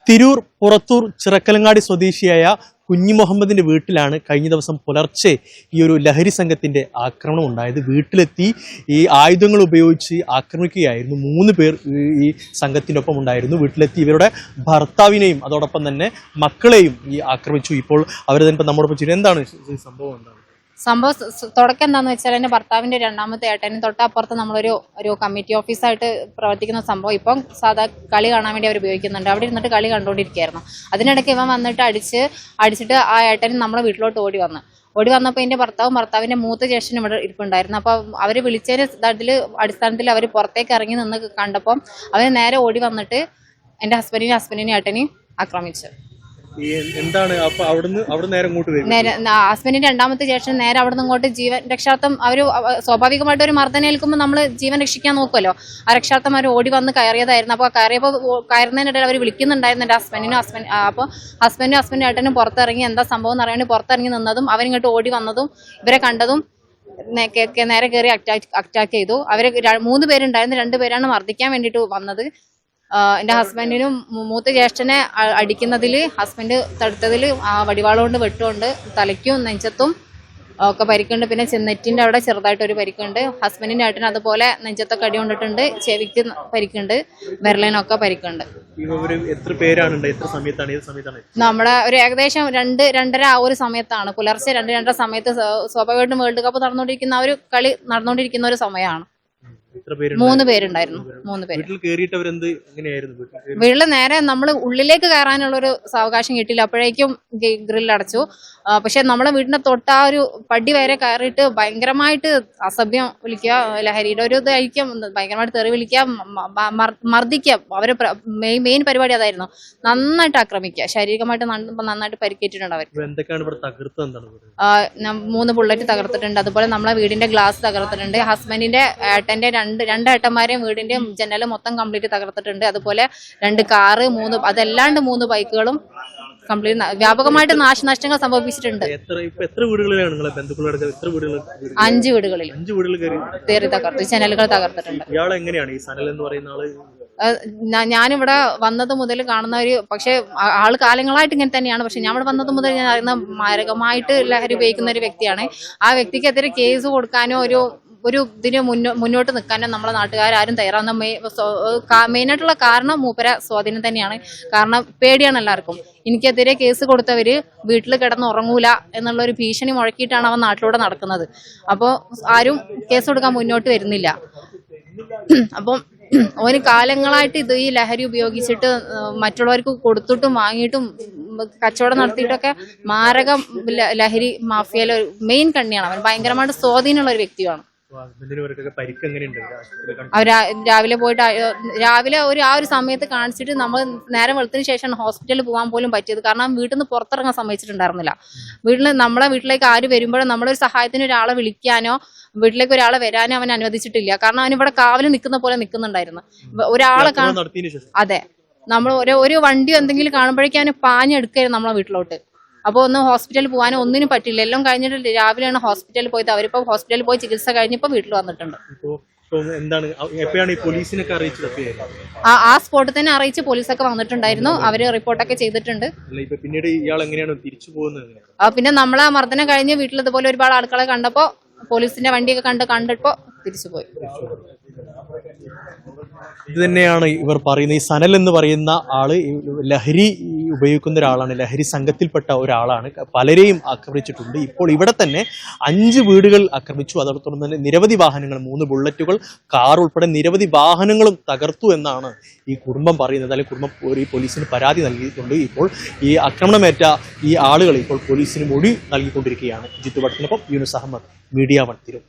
തിരൂർ പുറത്തൂർ ചിറക്കലങ്ങാടി സ്വദേശിയായ കുഞ്ഞി മുഹമ്മദിന്റെ വീട്ടിലാണ് കഴിഞ്ഞ ദിവസം പുലർച്ചെ ഈ ഒരു ലഹരി സംഘത്തിന്റെ ആക്രമണം ഉണ്ടായത്. വീട്ടിലെത്തി ഈ ആയുധങ്ങൾ ഉപയോഗിച്ച് ആക്രമിക്കുകയായിരുന്നു. 3 പേർ ഈ സംഘത്തിന്റെ ഒപ്പം ഉണ്ടായിരുന്നു. വീട്ടിലെത്തി ഇവരുടെ ഭർത്താവിനെയും അതോടൊപ്പം തന്നെ മക്കളെയും ഈ ആക്രമിച്ചു. ഇപ്പോൾ അവർ തന്നെ നമ്മോടൊപ്പം ചെയ്തു. എന്താണ് സംഭവം? തുടക്കം എന്താണെന്ന് വെച്ചാൽ എൻ്റെ ഭർത്താവിന്റെ രണ്ടാമത്തെ ഏട്ടനും തൊട്ടപ്പുറത്ത് നമ്മളൊരു കമ്മിറ്റി ഓഫീസായിട്ട് പ്രവർത്തിക്കുന്ന സംഭവം ഇപ്പം സാധാ കളി കാണാൻ വേണ്ടി അവർ ഉപയോഗിക്കുന്നുണ്ട്. അവിടെ ഇരുന്നിട്ട് കളി കണ്ടുകൊണ്ടിരിക്കുകയായിരുന്നു. അതിനിടയ്ക്ക് ഇവൻ വന്നിട്ട് അടിച്ചിട്ട് ആ ഏട്ടനും നമ്മളെ വീട്ടിലോട്ട് ഓടി വന്നപ്പോൾ എൻ്റെ ഭർത്താവിന്റെ മൂത്ത ജ്യേഷ്ഠനും ഇവിടെ ഇരിപ്പുണ്ടായിരുന്നു. അപ്പോൾ അവർ വിളിച്ചതിന് അടിസ്ഥാനത്തിൽ അവർ പുറത്തേക്ക് ഇറങ്ങി നിന്ന് കണ്ടപ്പോൾ അവർ നേരെ ഓടി വന്നിട്ട് എൻ്റെ ഹസ്ബൻഡിനെയും ഏട്ടനെയും ആക്രമിച്ചു. എന്താണ് അപ്പൊ അവിടെ നേരെ ഇങ്ങോട്ട് ഹസ്ബൻഡിന്റെ രണ്ടാമത്തെ ജ്യേഷ്ഠൻ നേരെ അവിടെ നിന്ന് ഇങ്ങോട്ട് ജീവൻ രക്ഷാർത്ഥം അവര് സ്വാഭാവികമായിട്ട് ഒരു മർദ്ദനേൽക്കുമ്പോൾ നമ്മൾ ജീവൻ രക്ഷിക്കാൻ നോക്കുമല്ലോ. ആ രക്ഷാർത്ഥം അവർ ഓടി വന്ന് കയറിയതായിരുന്നു. അപ്പോൾ കയറുന്നതിനിടയിൽ അവർ വിളിക്കുന്നുണ്ടായിരുന്നു എൻ്റെ ഹസ്ബൻഡും ഏട്ടനും പുറത്തിറങ്ങി എന്താ സംഭവം എന്ന് അറിയാണ്ട് പുറത്തിറങ്ങി നിന്നതും അവരിങ്ങോട്ട് ഓടി വന്നതും ഇവരെ കണ്ടതും നേരെ കയറി അറ്റാക്ക് ചെയ്തു. അവര് 3 പേരുണ്ടായിരുന്നു. 2 പേരാണ് മർദ്ദിക്കാൻ വേണ്ടിയിട്ട് വന്നത്. എൻ്റെ ഹസ്ബൻഡിനും മൂത്ത ജ്യേഷ്ഠനെ അടിക്കുന്നതിൽ ഹസ്ബൻഡ് തടുത്തതിൽ വടിവാള കൊണ്ട് വെട്ടുകൊണ്ട് തലയ്ക്കും നെഞ്ചത്തും ഒക്കെ പരിക്കുണ്ട്. പിന്നെ നെറ്റിന്റെ അവിടെ ചെറുതായിട്ടൊരു പരിക്കുണ്ട്. ഹസ്ബൻഡിന്റെ ഏട്ടന് അതുപോലെ നെഞ്ചത്തൊക്കെ അടി കൊണ്ടിട്ടുണ്ട്. ചെവിക്ക് പരിക്കുണ്ട്. വിരലിനൊക്കെ പരിക്കുണ്ട്. നമ്മുടെ ഒരു ഏകദേശം 2-2:30 ആ ഒരു സമയത്താണ്. പുലർച്ചെ 2-2:30 സമയത്ത് സ്വാഭാവികമായിട്ടും വേൾഡ് കപ്പ് നടന്നുകൊണ്ടിരിക്കുന്ന ഒരു കളി നടന്നുകൊണ്ടിരിക്കുന്ന ഒരു സമയമാണ്. 3 പേരുണ്ടായിരുന്നു. 3 പേര് വീട്ടില് നേരെ നമ്മൾ ഉള്ളിലേക്ക് കയറാനുള്ള ഒരു സാവകാശം കിട്ടിയില്ല. അപ്പോഴേക്കും ഗ്രിൽ അടച്ചു. പക്ഷെ നമ്മളെ വീടിന്റെ തൊട്ട് ആ ഒരു പടി വരെ കയറിയിട്ട് ഭയങ്കരമായിട്ട് അസഭ്യം വിളിക്കുക, ലഹരിയുടെ ഒരു ഇതായിരിക്കും, ഭയങ്കരമായിട്ട് തെറി വിളിക്കുക, മർദ്ദിക്കുക. അവര് മെയിൻ പരിപാടി അതായിരുന്നു. നന്നായിട്ട് ആക്രമിക്കുക, ശാരീരികമായിട്ട് നന്നായിട്ട് പരിക്കേറ്റിട്ടുണ്ട് അവർ. 3 ബുള്ളറ്റ് തകർത്തിട്ടുണ്ട്. അതുപോലെ നമ്മളെ വീടിന്റെ ഗ്ലാസ് തകർത്തിട്ടുണ്ട്. ഹസ്ബൻഡിന്റെ ഏട്ടന്റെ 2 ഏട്ടന്മാരെയും വീടിന്റെ ജനല് മൊത്തം കംപ്ലീറ്റ് തകർത്തിട്ടുണ്ട്. അതുപോലെ 2 കാറ്, 3 അതല്ലാണ്ട് 3 ബൈക്കുകളും കംപ്ലീറ്റ് വ്യാപകമായിട്ട് നാശനഷ്ടങ്ങൾ സംഭവിച്ചിട്ടുണ്ട്. 5 വീടുകളിൽ കയറി തകർത്തു. ജനലുകൾ തകർത്തിട്ടുണ്ട്. ഞാനിവിടെ വന്നത് മുതൽ കാണുന്ന പക്ഷെ ആള് കാലങ്ങളായിട്ട് ഇങ്ങനെ തന്നെയാണ്. പക്ഷെ ഞാൻ ഇവിടെ വന്നത് മുതൽ ഞാൻ അറിയുന്ന മാരകമായിട്ട് ലഹരി ഉപയോഗിക്കുന്ന ഒരു വ്യക്തിയാണ്. ആ വ്യക്തിക്കെതിരെ കേസ് കൊടുക്കാനോ ഒരു ഇതിന് മുന്നോട്ട് നിൽക്കാനും നമ്മളെ നാട്ടുകാരും തയ്യാറാവുന്ന മെയിനായിട്ടുള്ള കാരണം മൂപ്പര സ്വാധീനം തന്നെയാണ്. കാരണം പേടിയാണ് എല്ലാവർക്കും. എനിക്കെതിരെ കേസ് കൊടുത്തവര് വീട്ടിൽ കിടന്ന് ഉറങ്ങൂല എന്നുള്ള ഒരു ഭീഷണി മുഴക്കിയിട്ടാണ് അവൻ നാട്ടിലൂടെ നടക്കുന്നത്. അപ്പോൾ ആരും കേസ് കൊടുക്കാൻ മുന്നോട്ട് വരുന്നില്ല. അപ്പം ഓന് കാലങ്ങളായിട്ട് ഈ ലഹരി ഉപയോഗിച്ചിട്ട് മറ്റുള്ളവർക്ക് കൊടുത്തിട്ടും വാങ്ങിയിട്ടും കച്ചവടം നടത്തിയിട്ടൊക്കെ മാരകം ലഹരി മാഫിയയിലെ മെയിൻ കണ്ണിയാണ് അവൻ. ഭയങ്കരമായിട്ട് സ്വാധീനമുള്ള ഒരു വ്യക്തിയാണ്. രാവിലെ ആ ഒരു സമയത്ത് കാണിച്ചിട്ട് നമ്മൾ നേരം വെളുത്തിന് ശേഷമാണ് ഹോസ്പിറ്റലിൽ പോകാൻ പോലും പറ്റിയത്. കാരണം വീട്ടിൽ നിന്ന് പുറത്തിറങ്ങാൻ സമ്മതിച്ചിട്ടുണ്ടായിരുന്നില്ല. നമ്മളെ വീട്ടിലേക്ക് ആര് വരുമ്പോഴും നമ്മളൊരു സഹായത്തിന് ഒരാളെ വിളിക്കാനോ വീട്ടിലേക്ക് ഒരാളെ വരാനോ അവൻ അനുവദിച്ചിട്ടില്ല. കാരണം അവൻ ഇവിടെ കാവല് നിൽക്കുന്ന പോലെ നിൽക്കുന്നുണ്ടായിരുന്നു. ഒരാളെ അതെ, നമ്മൾ ഒരു വണ്ടിയോ എന്തെങ്കിലും കാണുമ്പോഴേക്കും അവന് പാഞ്ഞെടുക്കായിരുന്നു നമ്മളെ വീട്ടിലോട്ട്. അപ്പോൾ ഒന്ന് ഹോസ്പിറ്റലിൽ പോകാനോ ഒന്നിനും പറ്റില്ല. എല്ലാം കഴിഞ്ഞിട്ട് രാവിലെയാണ് ഹോസ്പിറ്റലിൽ പോയത്. അവരിപ്പോ ഹോസ്പിറ്റലിൽ പോയി ചികിത്സ കഴിഞ്ഞപ്പോൾ വീട്ടിൽ വന്നിട്ടുണ്ട്. ആ സ്പോട്ടിൽ തന്നെ അറിയിച്ച് പോലീസൊക്കെ വന്നിട്ടുണ്ടായിരുന്നു. അവര് റിപ്പോർട്ടൊക്കെ ചെയ്തിട്ടുണ്ട്. പിന്നെ നമ്മളെ മർദ്ദനം കഴിഞ്ഞ് വീട്ടിൽ ഇതുപോലെ ഒരുപാട് ആൾക്കാരെ കണ്ടപ്പോ പോലീസിന്റെ വണ്ടിയൊക്കെ കണ്ടപ്പോ തിരിച്ചുപോയി. ഇത് തന്നെയാണ് ഇവർ പറയുന്നത്. ഈ സനൽ എന്ന് പറയുന്ന ആള് ലഹരി ഉപയോഗിക്കുന്ന ഒരാളാണ്. ലഹരി സംഘത്തിൽപ്പെട്ട ഒരാളാണ്. പലരെയും ആക്രമിച്ചിട്ടുണ്ട്. ഇപ്പോൾ ഇവിടെ തന്നെ 5 വീടുകൾ ആക്രമിച്ചു. അതോടൊപ്പം തന്നെ നിരവധി വാഹനങ്ങൾ, 3 ബുള്ളറ്റുകൾ, കാർ ഉൾപ്പെടെ നിരവധി വാഹനങ്ങളും തകർത്തു എന്നാണ് ഈ കുടുംബം പറയുന്നത്. അല്ലെങ്കിൽ കുടുംബം ഈ പോലീസിന് പരാതി നൽകിയിട്ടുണ്ട്. ഇപ്പോൾ ഈ ആക്രമണമേറ്റ ഈ ആളുകൾ ഇപ്പോൾ പോലീസിന് മൊഴി നൽകിക്കൊണ്ടിരിക്കുകയാണ്. ജിത്തു ഭട്ടിനൊപ്പം യൂനുസ് അഹമ്മദ്, മീഡിയ 1 തിരൂർ.